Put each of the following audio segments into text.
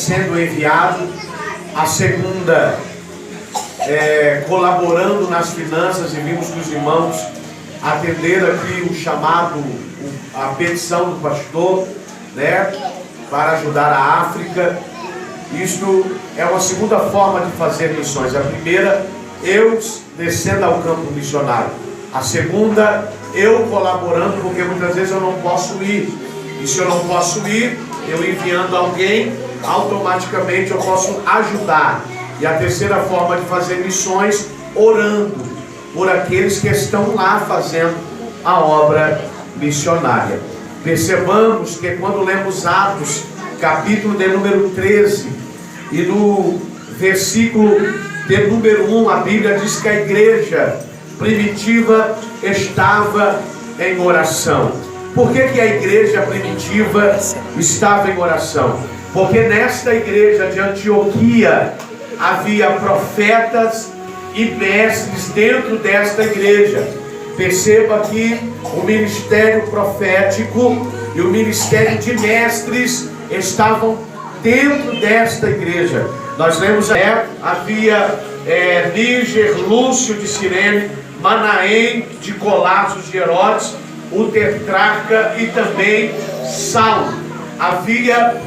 sendo enviado, a segunda colaborando nas finanças, e vimos que os irmãos atenderam aqui o chamado, a petição do pastor, né, para ajudar a África. Isto é uma segunda forma de fazer missões. A primeira, eu descendo ao campo missionário. A segunda, eu colaborando, porque muitas vezes eu não posso ir. E se eu não posso ir, eu enviando alguém, automaticamente eu posso ajudar. E a terceira forma de fazer missões, orando por aqueles que estão lá fazendo a obra missionária. Percebamos que quando lemos Atos, capítulo de número 13, e no versículo de número 1, a Bíblia diz que a igreja primitiva estava em oração. Por que a igreja primitiva estava em oração? Porque nesta igreja de Antioquia havia profetas e mestres dentro desta igreja. Perceba que o ministério profético e o ministério de mestres estavam dentro desta igreja. Nós lemos havia Níger, Lúcio de Cirene, Manaém de Colasso de Herodes, o tetrarca e também Saulo. Havia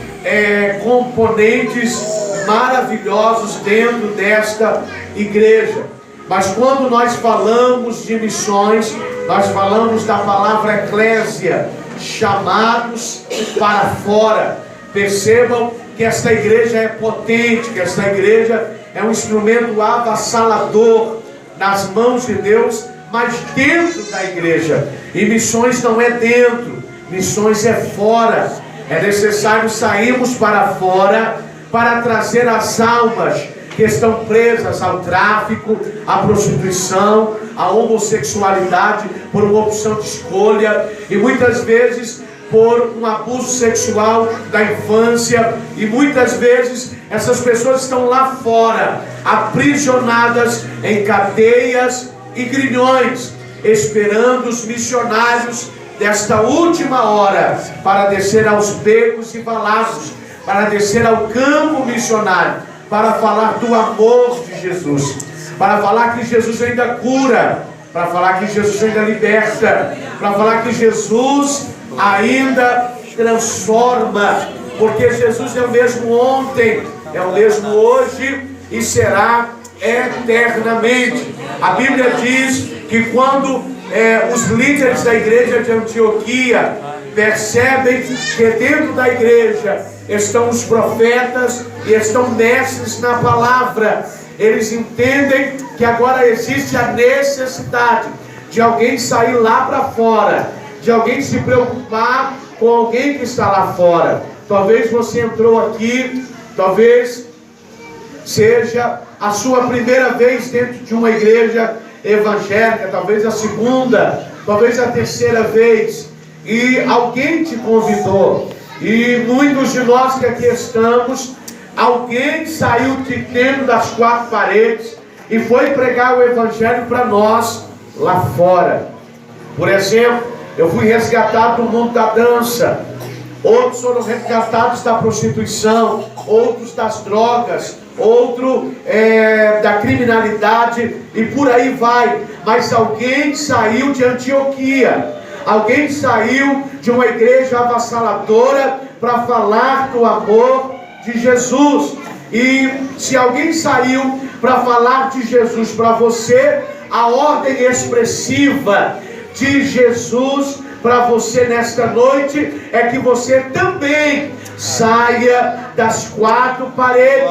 componentes maravilhosos dentro desta igreja. Mas quando nós falamos de missões, nós falamos da palavra eclésia, chamados para fora. Percebam que esta igreja é potente, que esta igreja é um instrumento avassalador nas mãos de Deus, mas dentro da igreja. E missões não é dentro, missões é fora. É necessário sairmos para fora para trazer as almas que estão presas ao tráfico, à prostituição, à homossexualidade, por uma opção de escolha, e muitas vezes por um abuso sexual da infância, e muitas vezes essas pessoas estão lá fora, aprisionadas em cadeias e grilhões, esperando os missionários desta última hora para descer aos becos e valados, para descer ao campo missionário, para falar do amor de Jesus, para falar que Jesus ainda cura, para falar que Jesus ainda liberta, para falar que Jesus ainda transforma, porque Jesus é o mesmo ontem, é o mesmo hoje e será eternamente. A Bíblia diz que quando os líderes da igreja de Antioquia percebem que dentro da igreja estão os profetas e estão mestres na palavra, eles entendem que agora existe a necessidade de alguém sair lá para fora, de alguém se preocupar com alguém que está lá fora. Talvez você entrou aqui, talvez seja a sua primeira vez dentro de uma igreja evangélica, talvez a segunda, talvez a terceira vez, e alguém te convidou, e muitos de nós que aqui estamos, alguém saiu de dentro das quatro paredes e foi pregar o evangelho para nós lá fora. Por exemplo, eu fui resgatado do mundo da dança, outros foram resgatados da prostituição, outros das drogas, outro da criminalidade, e por aí vai. Mas alguém saiu de Antioquia, alguém saiu de uma igreja avassaladora para falar do amor de Jesus. E se alguém saiu para falar de Jesus para você, a ordem expressiva de Jesus para você nesta noite é que você também saia das quatro paredes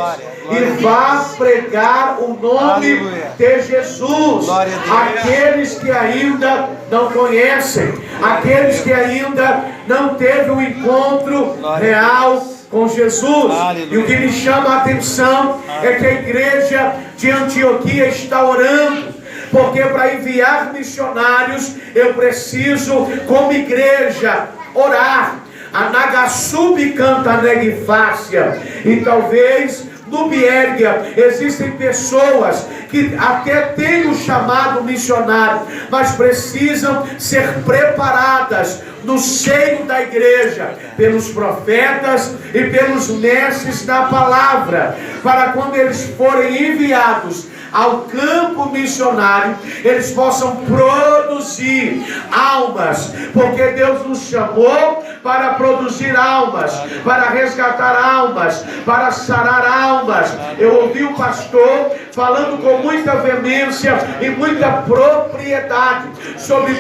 e vá pregar o nome de Jesus. Aqueles que ainda não conhecem, aqueles que ainda não teve um encontro real com Jesus. E o que me chama a atenção é que a igreja de Antioquia está orando, porque para enviar missionários eu preciso, como igreja, orar. A Nagasub canta Negfácia, e talvez no Biergia existem pessoas que até têm o chamado missionário, mas precisam ser preparadas no seio da igreja, pelos profetas e pelos mestres da palavra, para quando eles forem enviados ao campo missionário, eles possam produzir almas, porque Deus nos chamou para produzir almas, para resgatar almas, para sarar almas. Eu ouvi o pastor falando com muita veemência e muita propriedade sobre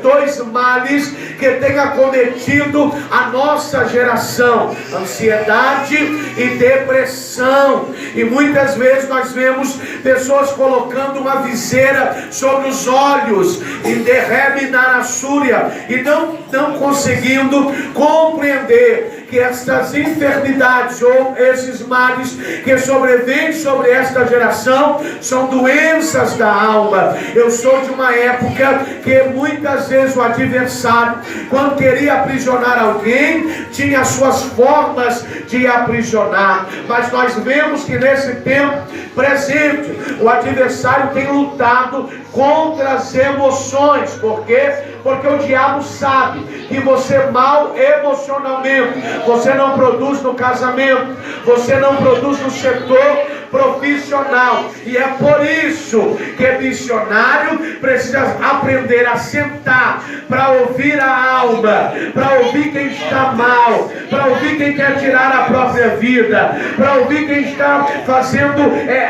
dois males que têm acometido a nossa geração: ansiedade e depressão. E muitas vezes nós vemos pessoas colocando uma viseira sobre os olhos e derrame-na-súria e não conseguindo compreender que estas enfermidades ou esses males que sobrevêm sobre esta geração são doenças da alma. Eu sou de uma época que muitas vezes o adversário, quando queria aprisionar alguém, tinha suas formas de aprisionar, mas nós vemos que nesse tempo presente o adversário tem lutado contra as emoções. Por quê? Porque o diabo sabe que você mal emocionalmente, você não produz no casamento, você não produz no setor profissional. E é por isso que missionário precisa aprender a sentar para ouvir a alma, para ouvir quem está mal, para ouvir quem quer tirar a própria vida, para ouvir quem está fazendo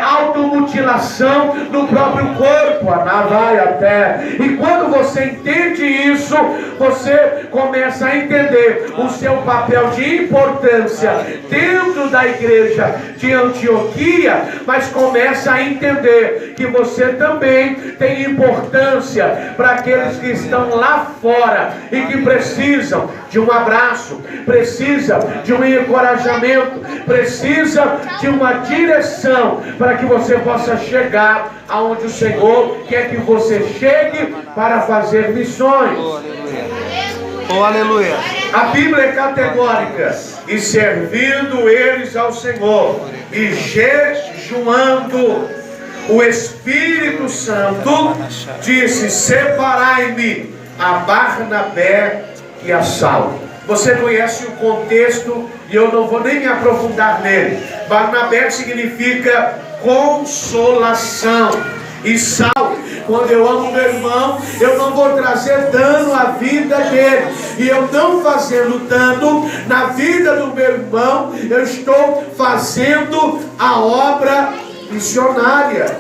automutilação no próprio corpo. Vai até. E quando você entende isso, você começa a entender o seu papel de importância dentro da igreja de Antioquia, mas começa a entender que você também tem importância para aqueles que estão lá fora e que precisam de um abraço, precisa de um encorajamento, precisa de uma direção para que você possa chegar aonde o Senhor quer que você chegue para fazer missões. Oh, aleluia. A Bíblia é categórica: e servindo eles ao Senhor e jejuando, o Espírito Santo disse: separai-me a Barnabé e a Saulo. Você conhece o contexto e eu não vou nem me aprofundar nele. Barnabé significa consolação. E Saulo, quando eu amo meu irmão, eu não vou trazer dano à vida dele. E eu não fazendo dano na vida do meu irmão, eu estou fazendo a obra missionária.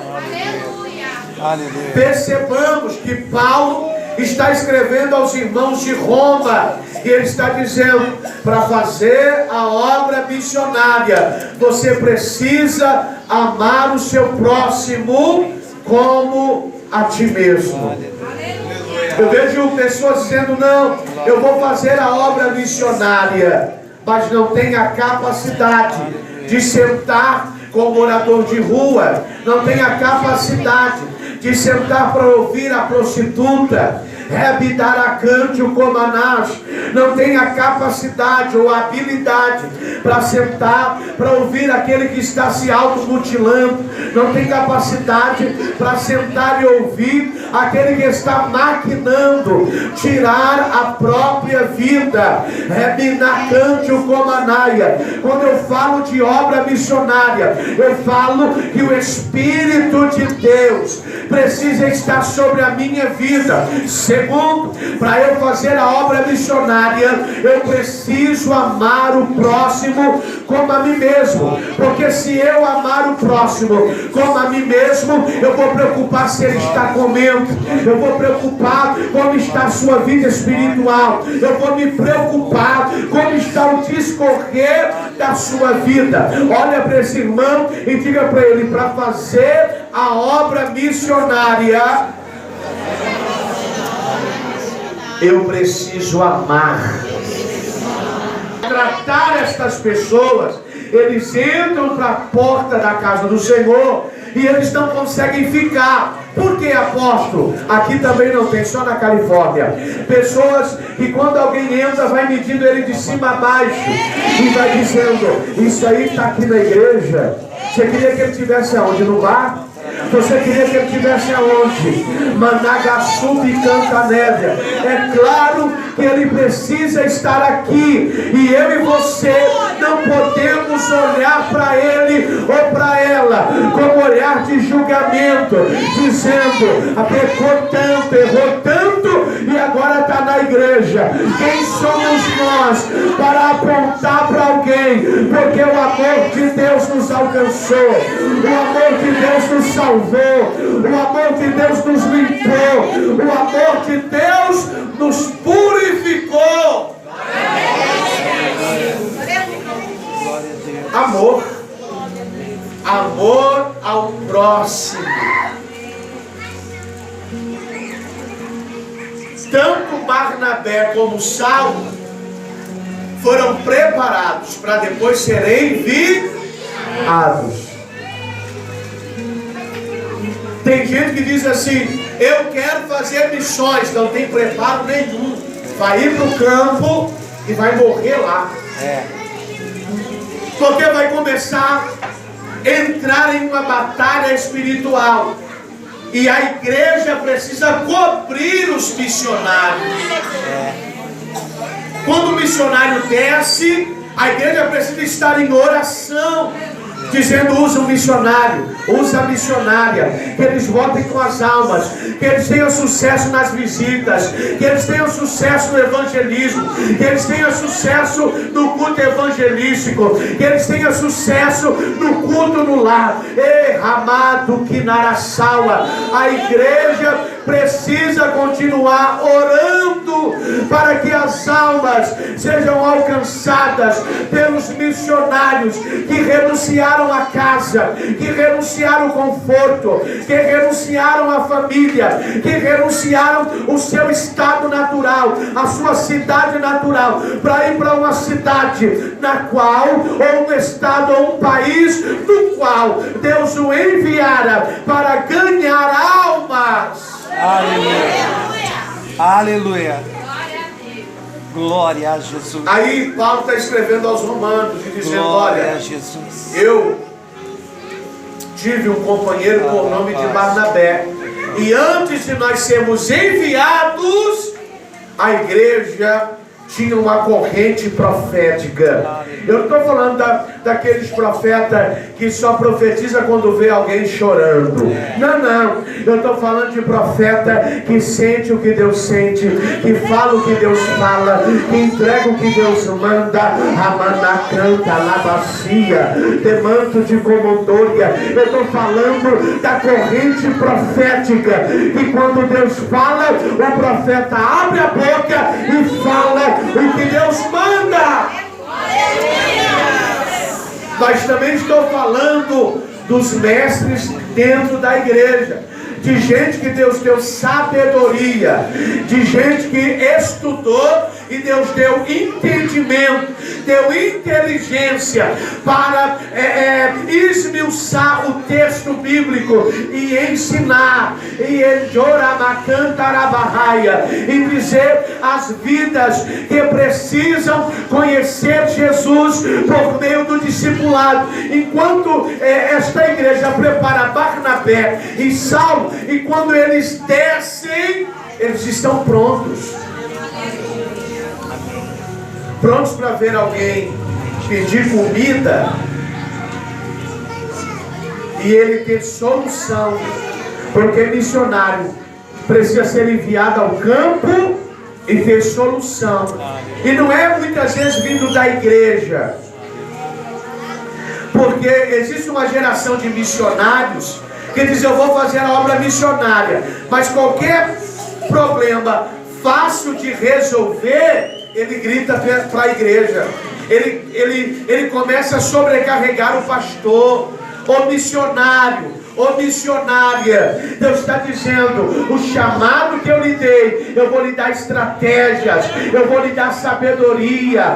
Aleluia. Percebamos que Paulo está escrevendo aos irmãos de Roma, e ele está dizendo: para fazer a obra missionária, você precisa amar o seu próximo como a ti mesmo. Eu vejo pessoas dizendo: não, eu vou fazer a obra missionária, mas não tem a capacidade de sentar com o morador de rua, não tem a capacidade de sentar para ouvir a prostituta, Rebidaracante o Comanás, não tem a capacidade ou a habilidade para sentar, para ouvir aquele que está se automutilando, não tem capacidade para sentar e ouvir aquele que está maquinando tirar a própria vida, Rebinacante o Comanaia. Quando eu falo de obra missionária, eu falo que o Espírito de Deus precisa estar sobre a minha vida. Segundo, para eu fazer a obra missionária, eu preciso amar o próximo como a mim mesmo. Porque se eu amar o próximo como a mim mesmo, eu vou preocupar se ele está comendo, eu vou preocupar como está a sua vida espiritual, eu vou me preocupar como está o discorrer da sua vida. Olha para esse irmão e diga para ele: para fazer a obra missionária, eu preciso amar. Tratar estas pessoas, eles entram para a porta da casa do Senhor e eles não conseguem ficar. Por que, apóstolo? Aqui também não tem, só na Califórnia. Pessoas que quando alguém entra, vai medindo ele de cima a baixo e vai dizendo: isso aí está aqui na igreja. Você queria que ele estivesse aonde? No bar? Você queria que ele estivesse aonde? Managaçubi Cantanévia. É claro que ele precisa estar aqui. E eu e você não podemos olhar para ele ou para ela como olhar de julgamento, dizendo: errou tanto e agora está na igreja. Quem somos nós para apontar para alguém? Porque o amor de Deus nos alcançou, o amor de Deus nos salvou, o amor de Deus nos limpou, o amor de Deus nos purificou. Amor ao próximo. Tanto Barnabé como Saulo foram preparados para depois serem enviados. Tem gente que diz assim: eu quero fazer missões, não tem preparo nenhum, vai ir para o campo e vai morrer lá. Porque vai começar a entrar em uma batalha espiritual. E a igreja precisa cobrir os missionários. Quando o missionário desce, a igreja precisa estar em oração, dizendo: usa o missionário, usa a missionária, que eles voltem com as almas, que eles tenham sucesso nas visitas, que eles tenham sucesso no evangelismo, que eles tenham sucesso no culto evangelístico, que eles tenham sucesso no culto no lar. Ramado Kinarasawa, a igreja precisa continuar orando para que as almas sejam alcançadas pelos missionários que renunciaram à casa, que renunciaram ao conforto, que renunciaram à família, que renunciaram o seu estado natural, a sua cidade natural, para ir para uma cidade na qual, ou um estado, ou um país no qual Deus o enviara para ganhar almas. Aleluia. Aleluia. Glória a Jesus. Aí Paulo está escrevendo aos Romanos e dizendo: Glória olha, a Jesus. eu tive um companheiro por nome de Barnabé, e antes de nós sermos enviados, a igreja tinha uma corrente profética. Eu não estou falando daqueles profetas que só profetiza quando vê alguém chorando. Não. Eu estou falando de profeta que sente o que Deus sente, que fala o que Deus fala, que entrega o que Deus manda. Amana canta na bacia, demanto de comodória. Eu estou falando da corrente profética, que quando Deus fala, o profeta abre a boca e fala o que Deus manda. Mas também estou falando dos mestres dentro da igreja, de gente que Deus deu sabedoria, de gente que estudou e Deus deu entendimento, deu inteligência para esmiuçar o texto bíblico e ensinar, e e dizer às vidas que precisam conhecer Jesus por meio do discipulado. Enquanto esta igreja prepara Barnabé e Saulo, e quando eles descem, eles estão prontos para ver alguém pedir comida e ele ter solução, porque missionário precisa ser enviado ao campo e ter solução, e não é muitas vezes vindo da igreja, porque existe uma geração de missionários que diz: eu vou fazer a obra missionária, mas qualquer problema fácil de resolver, ele grita para a igreja, ele começa a sobrecarregar o pastor, o missionário, ou missionária. Deus está dizendo: o chamado que eu lhe dei, eu vou lhe dar estratégias, eu vou lhe dar sabedoria,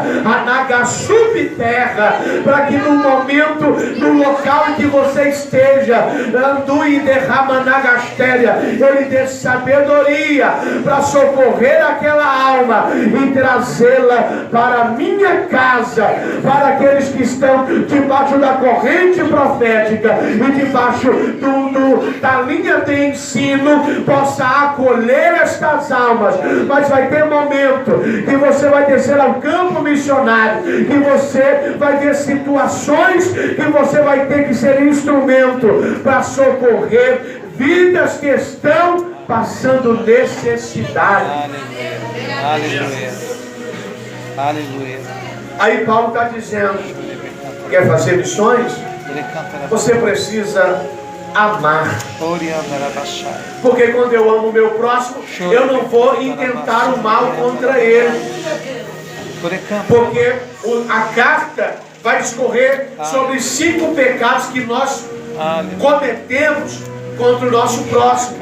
terra, para que no momento, no local em que você esteja, andue e derrama nagastéria, eu lhe dê sabedoria para socorrer aquela alma e trazê-la para a minha casa, para aqueles que estão debaixo da corrente profética e debaixo da linha de ensino possa acolher estas almas. Mas vai ter momento que você vai descer ao campo missionário, que você vai ter situações que você vai ter que ser instrumento para socorrer vidas que estão passando necessidade. Aleluia. Aleluia. Aí Paulo está dizendo: quer fazer missões? Você precisa amar. Porque quando eu amo o meu próximo, eu não vou intentar o mal contra ele. Porque a carta vai discorrer sobre 5 pecados que nós cometemos contra o nosso próximo.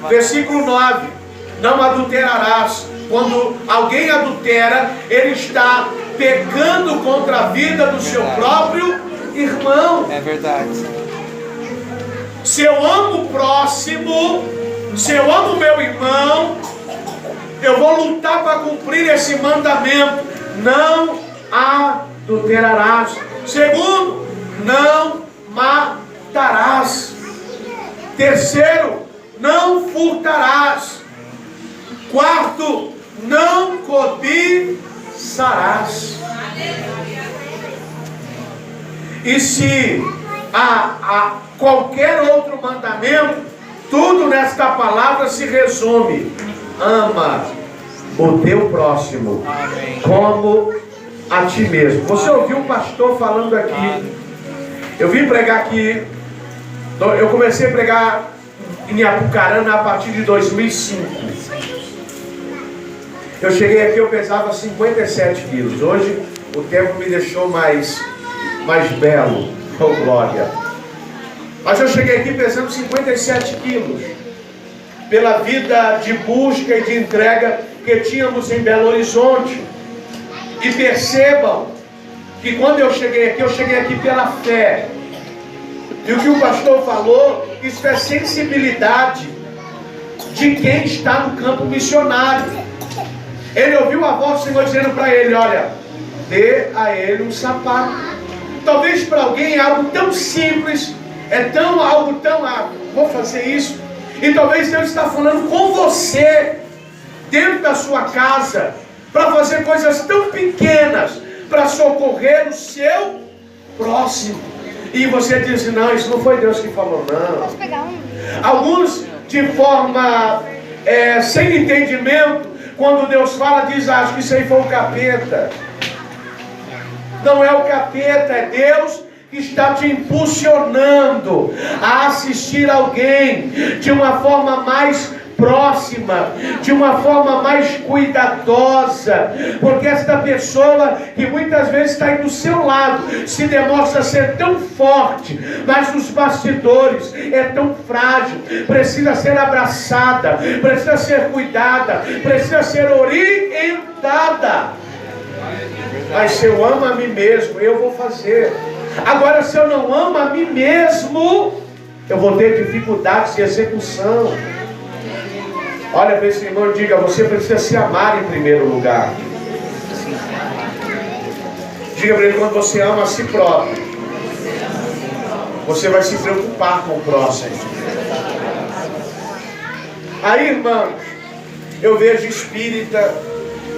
Versículo 9: não adulterarás. Quando alguém adultera, ele está pecando contra a vida do seu próprio irmão. É verdade. Se eu amo o próximo, se eu amo meu irmão, eu vou lutar para cumprir esse mandamento: não adulterarás. Segundo, não matarás. Terceiro, não furtarás. Quarto, não cobiçarás. E se há qualquer outro mandamento, tudo nesta palavra se resume: ama o teu próximo como a ti mesmo. Você ouviu o pastor falando aqui? Eu vim pregar aqui. Eu comecei a pregar em Apucarana a partir de 2005. Eu cheguei aqui, eu pesava 57 quilos. Hoje o tempo me deixou mais belo. Oh, glória. Mas eu cheguei aqui pesando 57 quilos. Pela vida de busca e de entrega que tínhamos em Belo Horizonte. E percebam que quando eu cheguei aqui pela fé. E o que o pastor falou, isso é sensibilidade de quem está no campo missionário. Ele ouviu a voz do Senhor dizendo para ele: olha, dê a ele um sapato. Talvez para alguém é algo tão simples, vou fazer isso. E talvez Deus está falando com você, dentro da sua casa, para fazer coisas tão pequenas, para socorrer o seu próximo. E você diz: não, isso não foi Deus que falou, não. Posso pegar um? Alguns, de forma sem entendimento, quando Deus fala, diz: acho que isso aí foi o capeta. Não é o capeta, é Deus que está te impulsionando a assistir alguém de uma forma mais próxima, de uma forma mais cuidadosa, porque esta pessoa que muitas vezes está aí do seu lado se demonstra ser tão forte, mas nos bastidores é tão frágil, precisa ser abraçada, precisa ser cuidada, precisa ser orientada. Mas se eu amo a mim mesmo, eu vou fazer. Agora, se eu não amo a mim mesmo, eu vou ter dificuldades de execução. Olha para esse irmão e diga: você precisa se amar em primeiro lugar. Diga para ele: quando você ama a si próprio, você vai se preocupar com o próximo. Aí, irmãos, eu vejo espírita,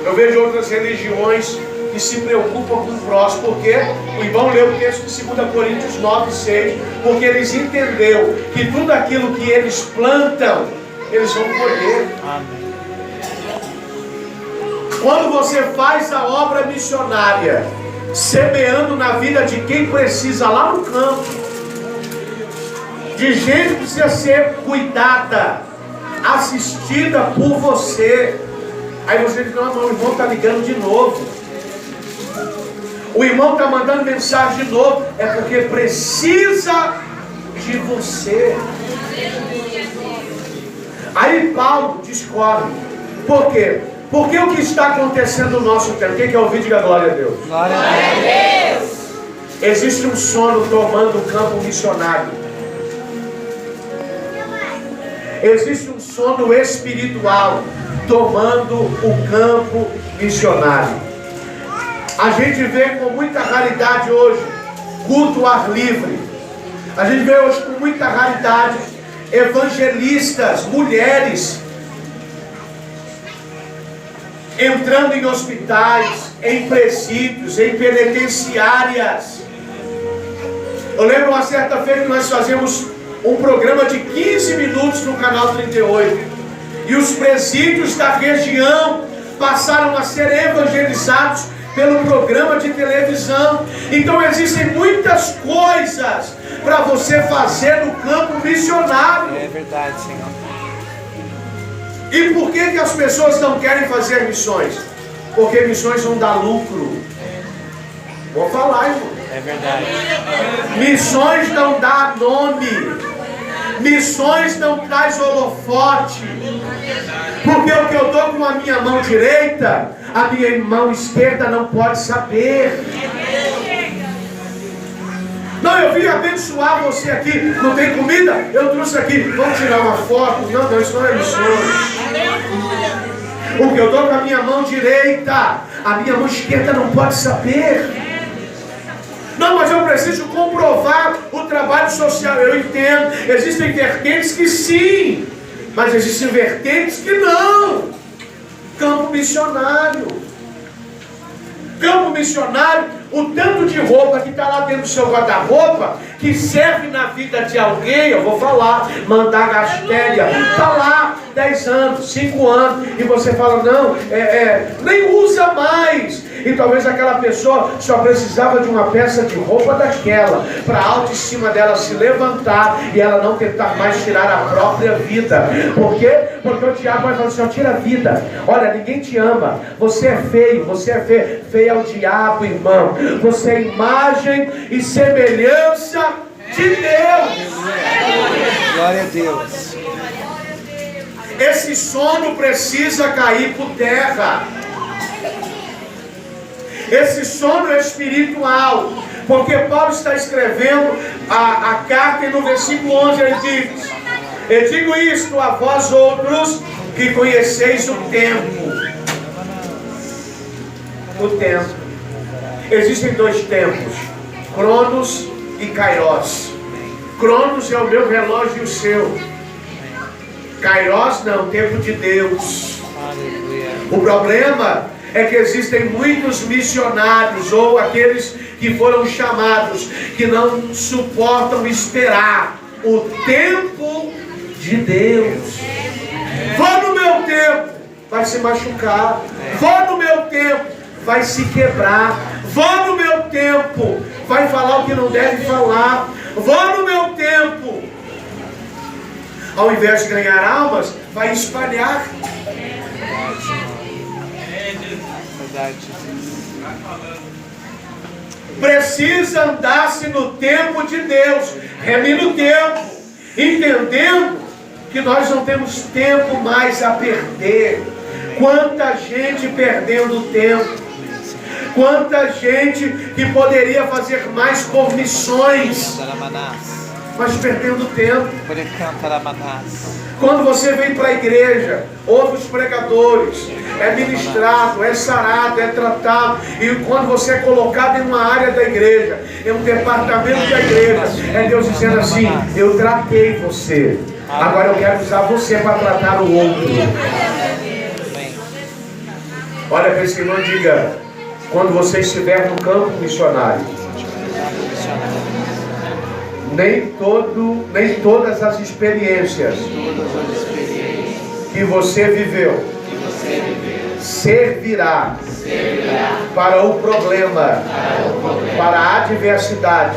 eu vejo outras religiões que se preocupam com o próximo, porque o irmão leu o texto de 2 Coríntios 9:6, porque eles entenderam que tudo aquilo que eles plantam, eles vão colher. Quando você faz a obra missionária, semeando na vida de quem precisa lá no campo, de gente que precisa ser cuidada, assistida por você, aí você diz: não, o irmão está ligando de novo, o irmão está mandando mensagem de novo, é porque precisa de você. Aí Paulo discorre. Por quê? Porque o que está acontecendo no nosso tempo? Quem quer ouvir, diga glória a Deus. Glória a Deus. Existe um sono tomando o campo missionário. Existe um sono espiritual tomando o campo missionário. A gente vê com muita raridade hoje culto ao ar livre. A gente vê hoje com muita raridade evangelistas, mulheres, entrando em hospitais, em presídios, em penitenciárias. Eu lembro uma certa feita que nós fazemos um programa de 15 minutos no canal 38. E os presídios da região passaram a ser evangelizados pelo programa de televisão. Então existem muitas coisas para você fazer no campo missionário. É verdade, Senhor. E por que as pessoas não querem fazer missões? Porque missões não dá lucro. Vou falar, irmão. É verdade. Missões não dá nome. Missões não traz holofote. Porque o que eu dou com a minha mão direita, a minha mão esquerda não pode saber. Não, eu vim abençoar você aqui. Não tem comida? Eu trouxe aqui. Vamos tirar uma foto? Não, isso não é missões. O que eu dou com a minha mão direita, a minha mão esquerda não pode saber. Não, mas eu preciso comprovar o trabalho social. Eu entendo. Existem vertentes que sim, mas existem vertentes que não. Campo missionário. Campo missionário, o tanto de roupa que está lá dentro do seu guarda-roupa, que serve na vida de alguém, eu vou falar, mandar gastéria, está lá 10 anos, 5 anos, e você fala, não, nem usa mais. E talvez aquela pessoa só precisava de uma peça de roupa daquela, para a autoestima dela se levantar e ela não tentar mais tirar a própria vida. Por quê? Porque o diabo vai falar assim, ó, tira a vida. Olha, ninguém te ama. Você é feio, você é feio. Feio é o diabo, irmão. Você é imagem e semelhança de Deus. Glória a Deus. Esse sono precisa cair por terra. Esse sono é espiritual, porque Paulo está escrevendo a carta e no versículo 11 ele diz: eu digo isto a vós outros que conheceis o tempo. O tempo. Existem dois tempos, Cronos e Kairos. Cronos é o meu relógio e o seu. Kairos não, o tempo de Deus. Aleluia. O problema é que existem muitos missionários ou aqueles que foram chamados que não suportam esperar o tempo de Deus. Vou no meu tempo, vai se machucar. Vou no meu tempo, vai se quebrar. Vou no meu tempo, vai falar o que não deve falar. Vou no meu tempo, ao invés de ganhar almas, vai espalhar. Precisa andar-se no tempo de Deus, reme no tempo, entendendo que nós não temos tempo mais a perder. Quanta gente perdendo tempo, quanta gente que poderia fazer mais por missões, mas perdendo tempo. Quando você vem para a igreja, ouve os pregadores, é ministrado, é sarado, é tratado, e quando você é colocado em uma área da igreja, em um departamento da igreja, é Deus dizendo assim: eu tratei você, agora eu quero usar você para tratar o outro. Olha para esse irmão e diga: quando você estiver no campo missionário, nem todas as experiências que você viveu servirá para o problema, para a adversidade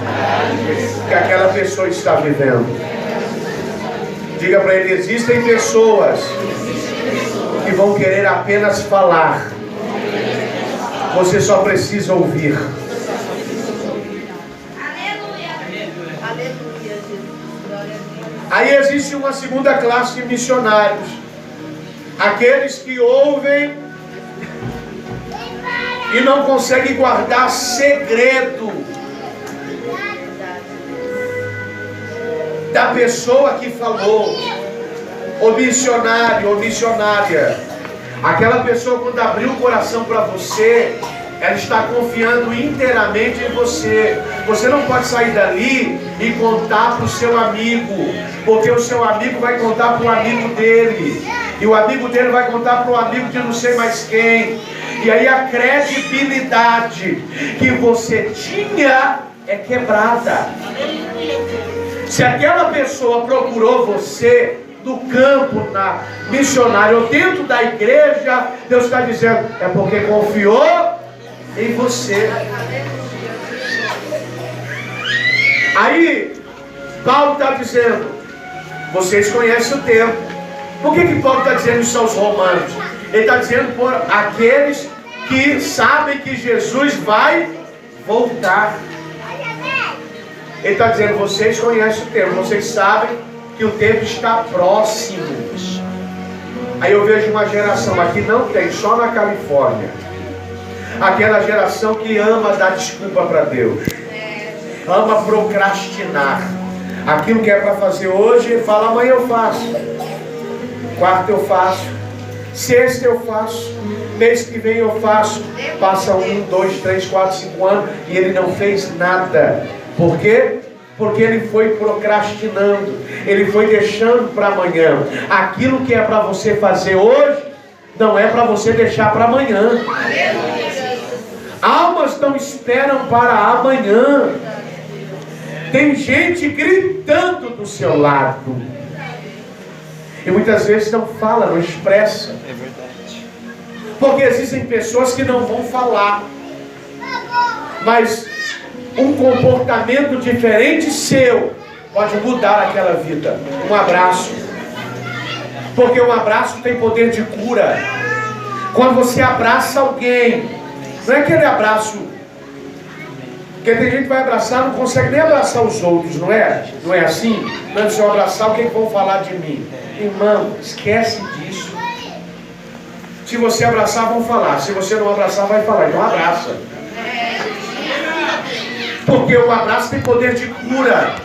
que aquela pessoa está vivendo. Diga para ele: existem pessoas que vão querer apenas falar, você só precisa ouvir. Aí existe uma segunda classe de missionários, aqueles que ouvem e não conseguem guardar segredo da pessoa que falou, o missionário ou missionária. Aquela pessoa, quando abriu o coração para você, ela está confiando inteiramente em você. Você não pode sair dali e contar para o seu amigo, porque o seu amigo vai contar para o amigo dele, e o amigo dele vai contar para o amigo de não sei mais quem, e aí a credibilidade que você tinha é quebrada. Se aquela pessoa procurou você no campo, na missionária ou dentro da igreja, Deus está dizendo, é porque confiou em você. Aí, Paulo está dizendo, vocês conhecem o tempo. Por que Paulo está dizendo isso aos romanos? Ele está dizendo por aqueles que sabem que Jesus vai voltar. Ele está dizendo, vocês conhecem o tempo, vocês sabem que o tempo está próximo. Aí eu vejo uma geração, aqui não tem, só na Califórnia, aquela geração que ama dar desculpa para Deus, ama procrastinar. Aquilo que é para fazer hoje, ele fala, amanhã eu faço, quarta eu faço, sexta eu faço, mês que vem eu faço. Passa 1, 2, 3, 4, 5 anos e ele não fez nada. Por quê? Porque ele foi procrastinando, ele foi deixando para amanhã. Aquilo que é para você fazer hoje, não é para você deixar para amanhã. Almas não esperam para amanhã. Tem gente gritando do seu lado, e muitas vezes não fala, não expressa. É verdade. Porque existem pessoas que não vão falar, mas um comportamento diferente seu pode mudar aquela vida. Um abraço, porque um abraço tem poder de cura. Quando você abraça alguém, não é aquele abraço, porque tem gente que vai abraçar, não consegue nem abraçar os outros, não é? Não é assim? Não, se eu abraçar, o que vão falar de mim? Irmão, esquece disso. Se você abraçar, vão falar. Se você não abraçar, vai falar. Então abraça. Porque o abraço tem poder de cura.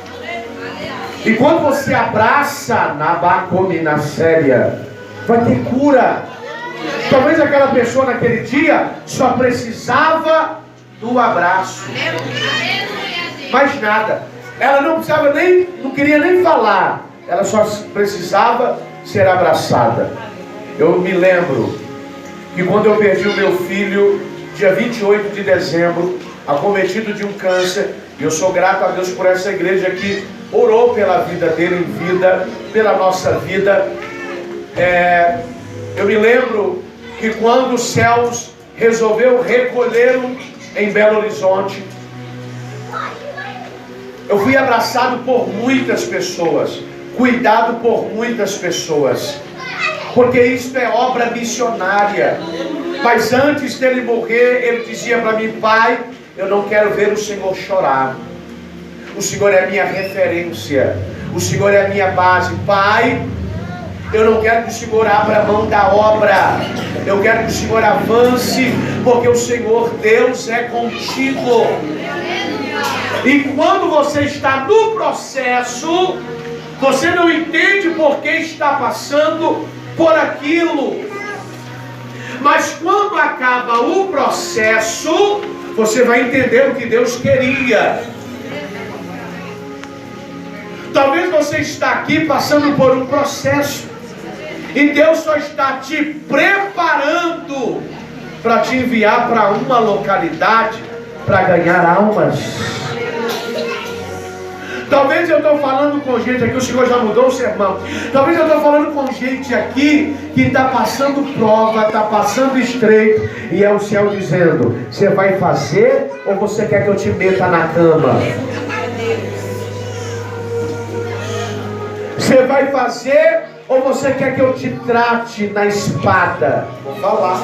E quando você abraça na bacomina séria, vai ter cura. Talvez aquela pessoa naquele dia só precisava do abraço. Mais nada. Ela não precisava nem, não queria nem falar. Ela só precisava ser abraçada. Eu me lembro que quando eu perdi o meu filho, dia 28 de dezembro, acometido de um câncer, e eu sou grato a Deus por essa igreja que orou pela vida dele em vida, pela nossa vida. Eu me lembro que quando os céus resolveu recolhê-lo em Belo Horizonte, eu fui abraçado por muitas pessoas, cuidado por muitas pessoas, porque isso é obra missionária. Mas antes dele morrer, ele dizia para mim, pai, eu não quero ver o Senhor chorar. O Senhor é a minha referência, o Senhor é a minha base. Pai, eu não quero que o Senhor abra a mão da obra, eu quero que o Senhor avance, porque o Senhor Deus é contigo. E quando você está no processo, você não entende por que está passando por aquilo. Mas quando acaba o processo, você vai entender o que Deus queria. Talvez você está aqui passando por um processo, e Deus só está te preparando para te enviar para uma localidade para ganhar almas. Talvez eu estou falando com gente aqui, o Senhor já mudou o sermão. Talvez eu estou falando com gente aqui que está passando prova, está passando estreito, e é o céu dizendo, você vai fazer ou você quer que eu te meta na cama? Você vai fazer ou você quer que eu te trate na espada? Vou falar.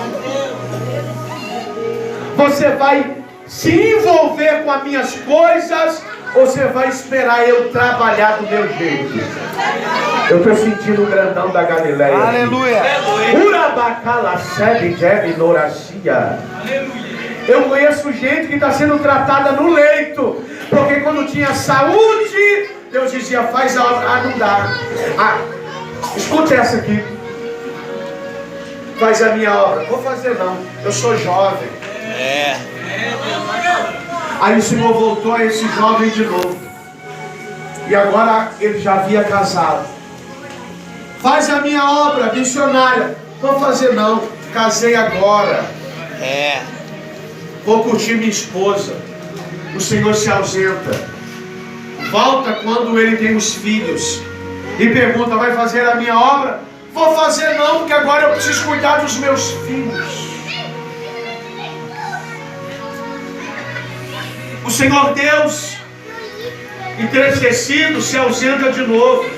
Você vai se envolver com as minhas coisas ou você vai esperar eu trabalhar do meu jeito? Eu estou sentindo o grandão da Galileia. Aleluia. Eu conheço gente que está sendo tratada no leito, porque quando tinha saúde, Deus dizia, faz a obra. Ah, não dá. Ah, escuta essa aqui. Faz a minha obra. Vou fazer não, eu sou jovem. Aí o Senhor voltou a esse jovem de novo. E agora ele já havia casado. Faz a minha obra missionária. Vou fazer não. Casei agora. Vou curtir minha esposa. O Senhor se ausenta. Volta quando ele tem os filhos. E pergunta, vai fazer a minha obra? Vou fazer não, porque agora eu preciso cuidar dos meus filhos. O Senhor Deus, entristecido, se ausenta de novo.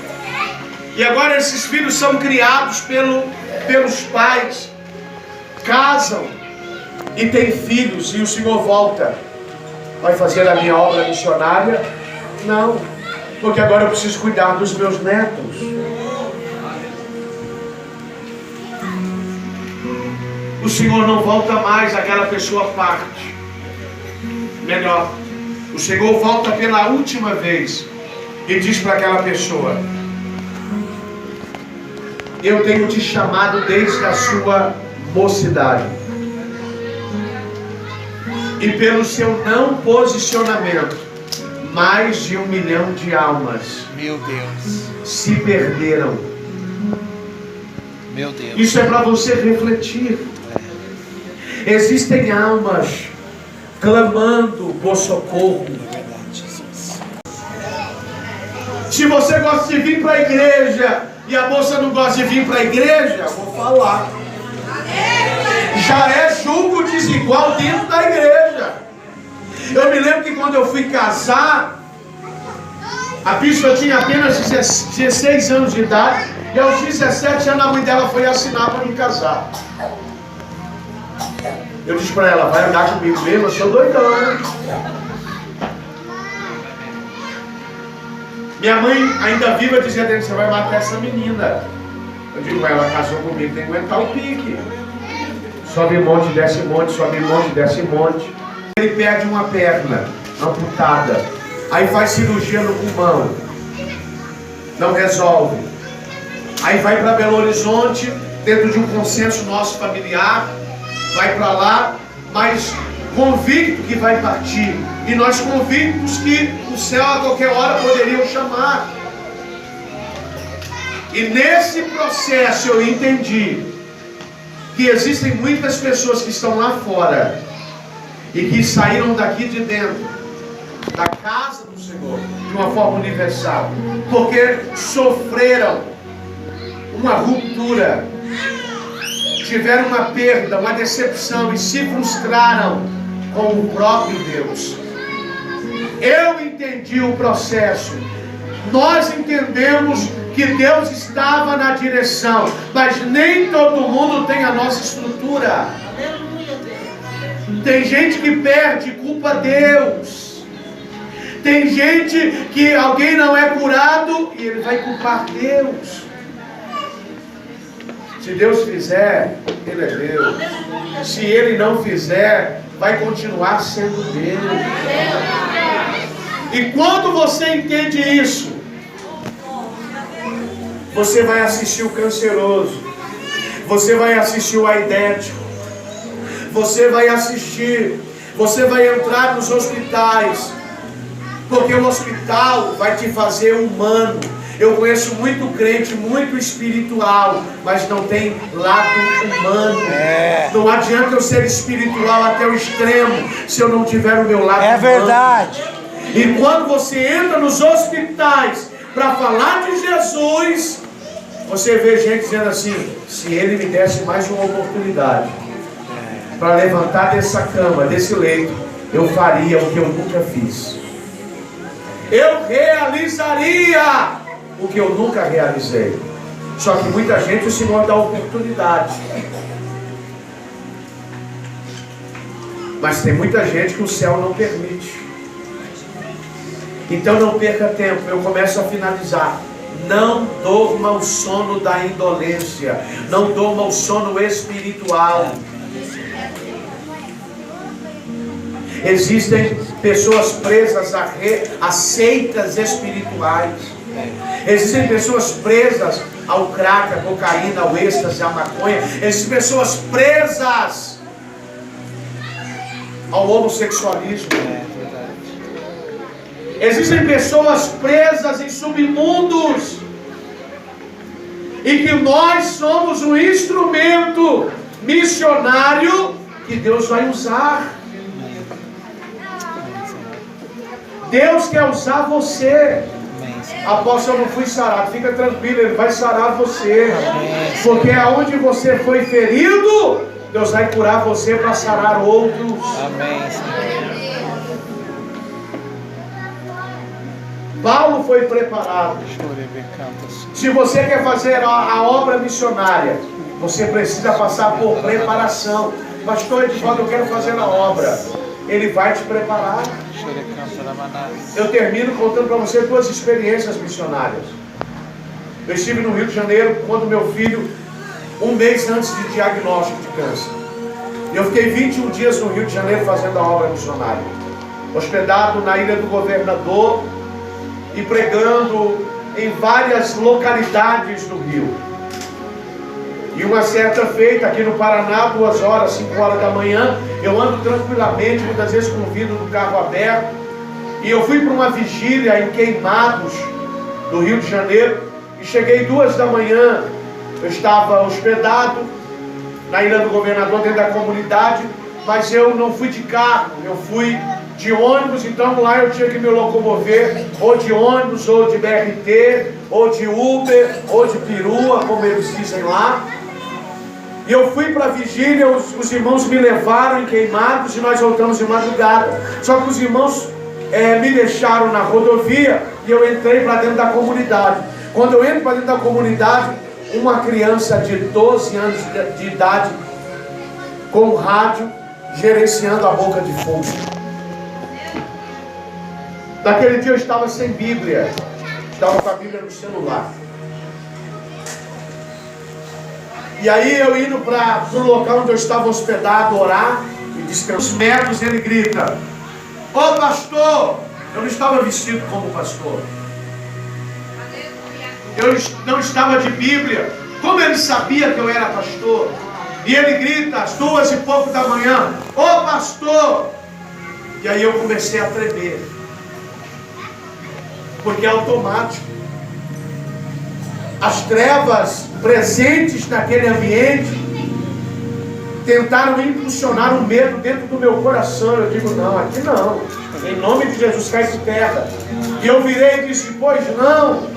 E agora esses filhos são criados pelos pais. Casam e têm filhos. E o Senhor volta. Vai fazer a minha obra missionária? Não. Porque agora eu preciso cuidar dos meus netos. O Senhor não volta mais, aquela pessoa parte. Melhor, o Senhor volta pela última vez e diz para aquela pessoa: eu tenho te chamado desde a sua mocidade, e pelo seu não posicionamento, mais de 1 milhão de almas, meu Deus, se perderam. Meu Deus. Isso é para você refletir. Existem almas clamando por socorro. Se você gosta de vir para a igreja e a moça não gosta de vir para a igreja, vou falar. Já é julgo desigual dentro da igreja. Eu me lembro que quando eu fui casar, a bicha tinha apenas 16 anos de idade, e aos 17 anos a mãe dela foi assinar para me casar. Eu disse para ela, vai andar comigo mesmo, eu sou doidona. Minha mãe, ainda viva, dizia dele, você vai matar essa menina. Eu digo, ela casou comigo, tem que aguentar o pique. Sobe monte, desce monte, sobe monte, desce monte. Ele perde uma perna amputada. Aí faz cirurgia no pulmão. Não resolve. Aí vai para Belo Horizonte, dentro de um consenso nosso familiar. Vai para lá, mas convicto que vai partir. E nós convictos que o céu a qualquer hora poderiam chamar. E nesse processo eu entendi que existem muitas pessoas que estão lá fora e que saíram daqui de dentro, da casa do Senhor, de uma forma universal, porque sofreram uma ruptura, tiveram uma perda, uma decepção e se frustraram com o próprio Deus. Eu entendi o processo. Nós entendemos que Deus estava na direção, mas nem todo mundo tem a nossa estrutura. Tem gente que perde, culpa Deus. Tem gente que alguém não é curado e ele vai culpar Deus. Se Deus fizer, Ele é Deus. Se Ele não fizer, vai continuar sendo Deus. E quando você entende isso, você vai assistir o canceroso, você vai assistir o aidético, você vai entrar nos hospitais, porque o hospital vai te fazer humano. Eu conheço muito crente, muito espiritual, mas não tem lado humano. Não adianta eu ser espiritual até o extremo, se eu não tiver o meu lado humano. É verdade. E quando você entra nos hospitais para falar de Jesus, você vê gente dizendo assim, se Ele me desse mais uma oportunidade para levantar dessa cama, desse leito, eu faria o que eu nunca fiz. Eu realizaria o que eu nunca realizei. Só que muita gente o Senhor dá oportunidade. Mas tem muita gente que o céu não permite. Então não perca tempo. Eu começo a finalizar. Não durma o sono da indolência. Não durma o sono espiritual. Existem pessoas presas a seitas espirituais. Existem pessoas presas ao crack, à cocaína, ao êxtase, à maconha. Existem pessoas presas ao homossexualismo. Existem pessoas presas em submundos. E que nós somos um instrumento missionário que Deus vai usar. Deus quer usar você. Apóstolo, eu não fui sarado. Fica tranquilo, Ele vai sarar você. Porque aonde você foi ferido, Deus vai curar você para sarar outros. Amém. Paulo foi preparado. Se você quer fazer a obra missionária, você precisa passar por preparação. Pastor Edivaldo, eu quero fazer a obra. Ele vai te preparar. Eu termino contando para você 2 experiências missionárias. Eu estive no Rio de Janeiro quando meu filho, 1 mês antes de diagnóstico de câncer. Eu fiquei 21 dias no Rio de Janeiro fazendo a obra missionária. Hospedado na Ilha do Governador e pregando em várias localidades do Rio. E uma certa feita aqui no Paraná, 2 horas, 5 horas da manhã, eu ando tranquilamente, muitas vezes com o vidro do carro aberto, e eu fui para uma vigília em Queimados, do Rio de Janeiro, e cheguei 2 da manhã, eu estava hospedado na Ilha do Governador, dentro da comunidade, mas eu não fui de carro, eu fui de ônibus, então lá eu tinha que me locomover, ou de ônibus, ou de BRT, ou de Uber, ou de perua, como eles dizem lá. E eu fui para a vigília, os irmãos me levaram em Queimados e nós voltamos de madrugada. Só que os irmãos me deixaram na rodovia e eu entrei para dentro da comunidade. Quando eu entro para dentro da comunidade, uma criança de 12 anos de idade, com um rádio, gerenciando a boca de fogo. Naquele dia eu estava sem Bíblia, estava com a Bíblia no celular. E aí eu indo para o local onde eu estava hospedado, orar e descansar. Os metros ele grita: ô pastor! Eu não estava vestido como pastor. Eu não estava de Bíblia. Como ele sabia que eu era pastor? E ele grita às 2 e pouco da manhã: ô pastor! E aí eu comecei a tremer. Porque é automático. As trevas presentes naquele ambiente tentaram impulsionar o medo dentro do meu coração. Eu digo: não, aqui não. Em nome de Jesus, cai de terra. E eu virei e disse: pois não.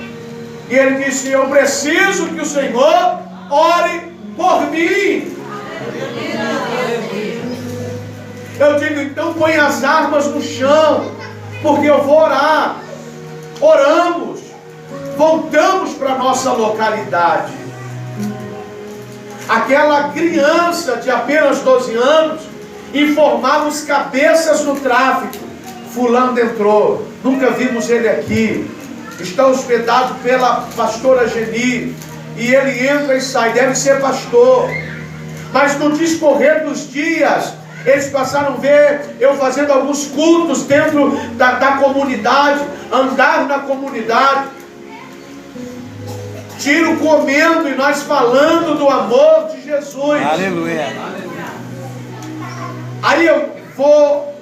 E ele disse: eu preciso que o Senhor ore por mim. Eu digo: então põe as armas no chão, porque eu vou orar. Oramos, voltamos para a nossa localidade. Aquela criança de apenas 12 anos informava os cabeças no tráfico: fulano entrou, nunca vimos ele aqui, está hospedado pela pastora Geni, e ele entra e sai, deve ser pastor. Mas no discorrer dos dias, eles passaram a ver eu fazendo alguns cultos dentro da comunidade, andar na comunidade, tiro comendo e nós falando do amor de Jesus. Aleluia. Aí eu vou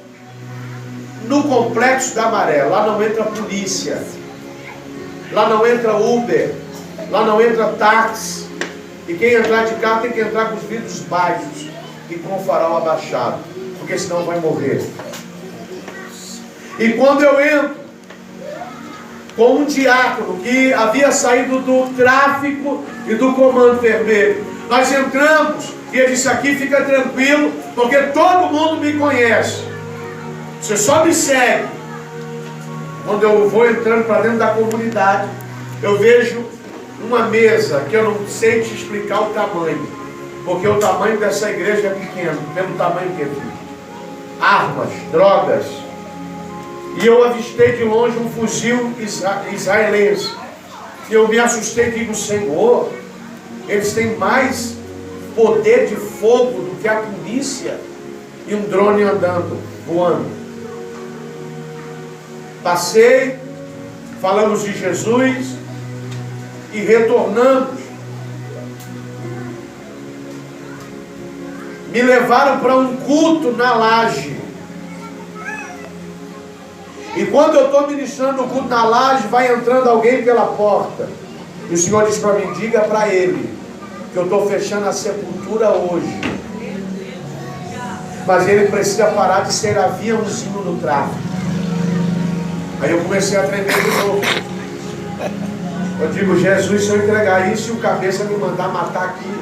no Complexo da Maré, lá não entra polícia, lá não entra Uber, lá não entra táxi, e quem entrar de carro tem que entrar com os vidros baixos e com o farol abaixado, porque senão vai morrer. E quando eu entro com um diácono que havia saído do tráfico e do comando vermelho, nós entramos e ele disse: aqui fica tranquilo, porque todo mundo me conhece, você só me segue. Quando eu vou entrando para dentro da comunidade, eu vejo uma mesa que eu não sei te explicar o tamanho, porque o tamanho dessa igreja é pequeno, pelo tamanho que é. Armas, drogas. E eu avistei de longe um fuzil israelense. E eu me assustei e digo: Senhor, eles têm mais poder de fogo do que a polícia. E um drone andando, voando. Passei, falamos de Jesus e retornamos. Me levaram para um culto na laje. E quando eu estou ministrando o culto na laje, vai entrando alguém pela porta. E o Senhor diz para mim, diga para ele que eu estou fechando a sepultura hoje. Mas ele precisa parar de ser aviãozinho no tráfego. Aí eu comecei a tremer de novo. Eu digo, Jesus, se eu entregar isso e o cabeça me mandar matar aqui,